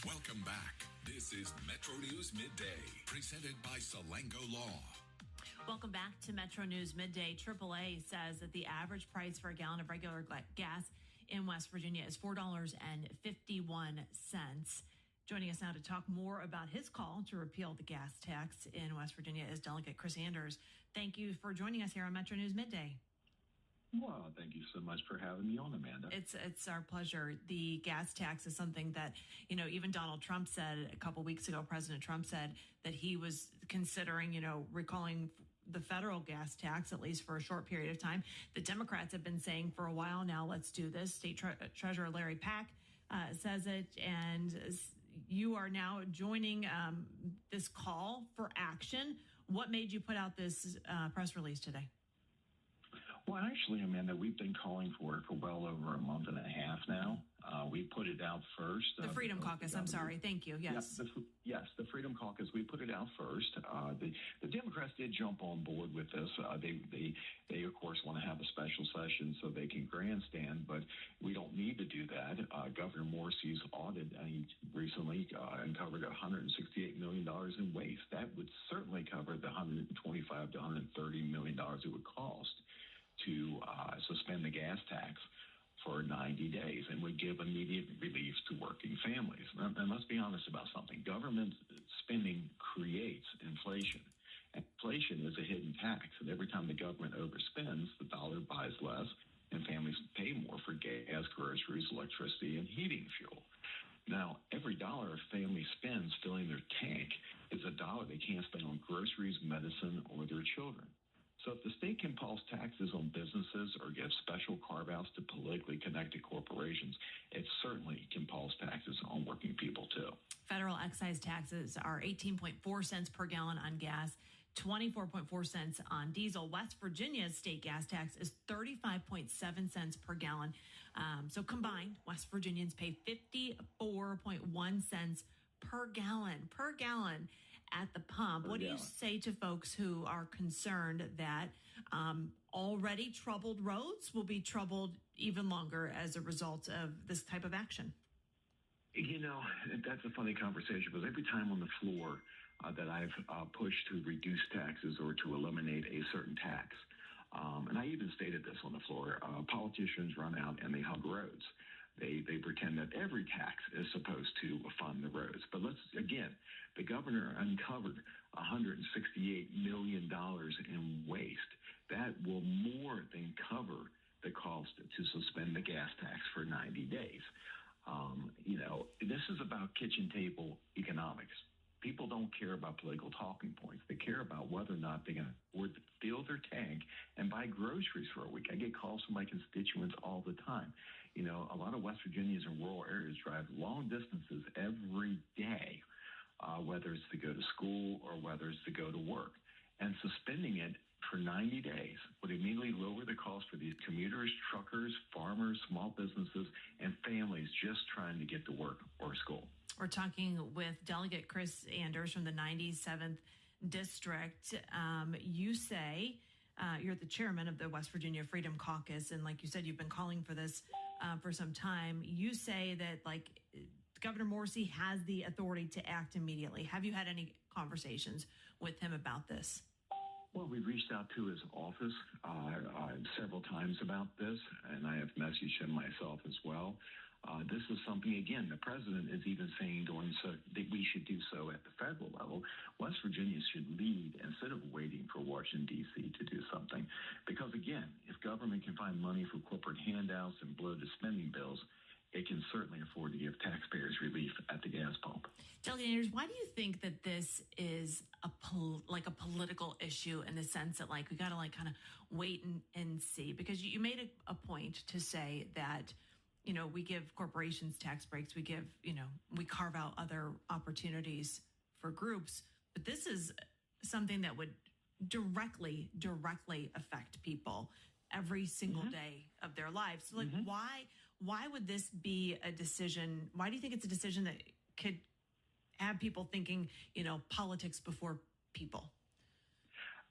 Welcome back. This is MetroNews Midday, presented by Salango Law. Welcome back to Metro News Midday. AAA says that the average price for a gallon of regular gas in West Virginia is $4.51. Joining us now to talk more about his call to repeal the gas tax in West Virginia is Delegate Chris Anders. Thank you for joining us here on Metro News Midday. Well, thank you so much for having me on, Amanda. It's our pleasure. The gas tax is something that, even Donald Trump said a couple weeks ago. President Trump said that he was considering, recalling the federal gas tax, at least for a short period of time. The Democrats have been saying for a while now, let's do this. State Treasurer Larry Pack says it, and you are now joining this call for action. What made you put out this press release today? Well, actually, Amanda, we've been calling for it for well over a month and a half now. We put it out first. The Freedom Caucus, I'm sorry. Thank you. Yes. Yes, the Freedom Caucus. We put it out first. The Democrats did jump on board with this. They of course, want to have a special session so they can grandstand, but we don't need to do that. Governor Morrisey's audit recently uncovered $168 million in waste. That would certainly cover the $125 to $130 million it would cost to suspend the gas tax for 90 days and would give immediate relief to working families. And let's be honest about something. Government spending creates inflation. Inflation is a hidden tax, and every time the government overspends, the dollar buys less, and families pay more for gas, groceries, electricity, and heating fuel. Now, every dollar a family spends filling their tank is a dollar they can't spend on groceries, medicine, or their children. So if the state can impose taxes on businesses or give special carve-outs to politically connected corporations, it certainly can impose taxes on working people, too. Federal excise taxes are 18.4 cents per gallon on gas, 24.4 cents on diesel. West Virginia's state gas tax is 35.7 cents per gallon. So combined, West Virginians pay 54.1 cents per gallon at the pump. What do you say to folks who are concerned that already troubled roads will be troubled even longer as a result of this type of action? That's a funny conversation because every time on the floor that I've pushed to reduce taxes or to eliminate a certain tax, and I even stated this on the floor, politicians run out and they hug roads. They pretend that every tax is supposed to fund the roads. But the governor uncovered $168 million in waste. That will more than cover the cost to suspend the gas tax for 90 days. This is about kitchen table economics. People don't care about political talking points. They care about whether or not they can afford to fill their tank and buy groceries for a week. I get calls from my constituents all the time. A lot of West Virginians in rural areas drive long distances every day, whether it's to go to school or whether it's to go to work. And suspending it for 90 days would immediately lower the cost for these commuters, truckers, farmers, small businesses, and families just trying to get to work or school. We're talking with Delegate Chris Anders from the 97th District. You say you're the chairman of the West Virginia Freedom Caucus, and like you said, you've been calling for this for some time. You say that Governor Morrisey has the authority to act immediately. Have you had any conversations with him about this? Well, we reached out to his office several times about this, and I have messaged him myself as well. This is something, again, the president is even saying that we should do so at the federal level. West Virginia should lead instead of waiting for Washington, D.C. to do something. Because, again, if government can find money for corporate handouts and bloated spending bills, it can certainly afford to give taxpayers relief at the gas pump. Delegate Anders, why do you think that this is a political issue in the sense that we got to kind of wait and see? Because you made a point to say that we give corporations tax breaks, we carve out other opportunities for groups, but this is something that would directly affect people every single day of their lives. So why would this be a decision? Why do you think it's a decision that could have people thinking, politics before people?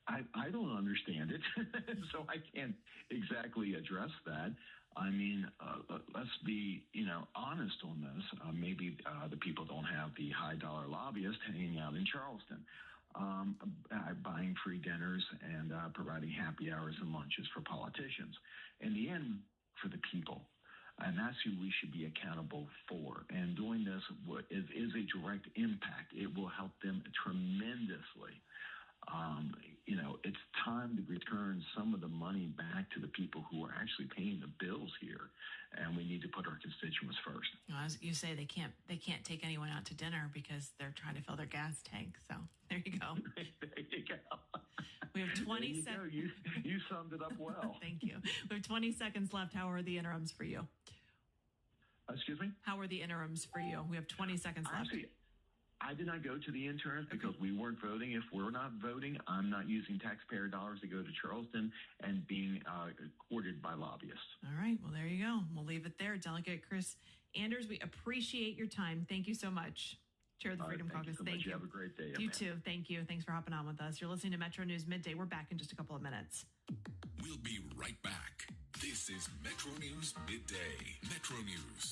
I don't understand it, so I can't exactly address that. I mean, let's be, honest on this. Maybe the people don't have the high dollar lobbyist hanging out in Charleston, buying free dinners and providing happy hours and lunches for politicians. In the end, for the people. And that's who we should be accountable for. And doing this is a direct impact. It will help them tremendously. It's time to return some of the money back to the people who are actually paying the bills here, and we need to put our constituents first. As you say, they can't take anyone out to dinner because they're trying to fill their gas tank. So there you go. There you go. We have 20 seconds. You summed it up well. Thank you. We have 20 seconds left. How are the interims for you? Excuse me? How are the interims for you? We have 20 seconds left. Actually, I did not go to the interims because we weren't voting. If we're not voting, I'm not using taxpayer dollars to go to Charleston and being courted by lobbyists. All right. Well, there you go. We'll leave it there. Delegate Chris Anders, we appreciate your time. Thank you so much. Chair of the Freedom Caucus. Thank you. Have a great day. You too. Thank you. Thanks for hopping on with us. You're listening to Metro News Midday. We're back in just a couple of minutes. We'll be right back. This is Metro News Midday. Metro News.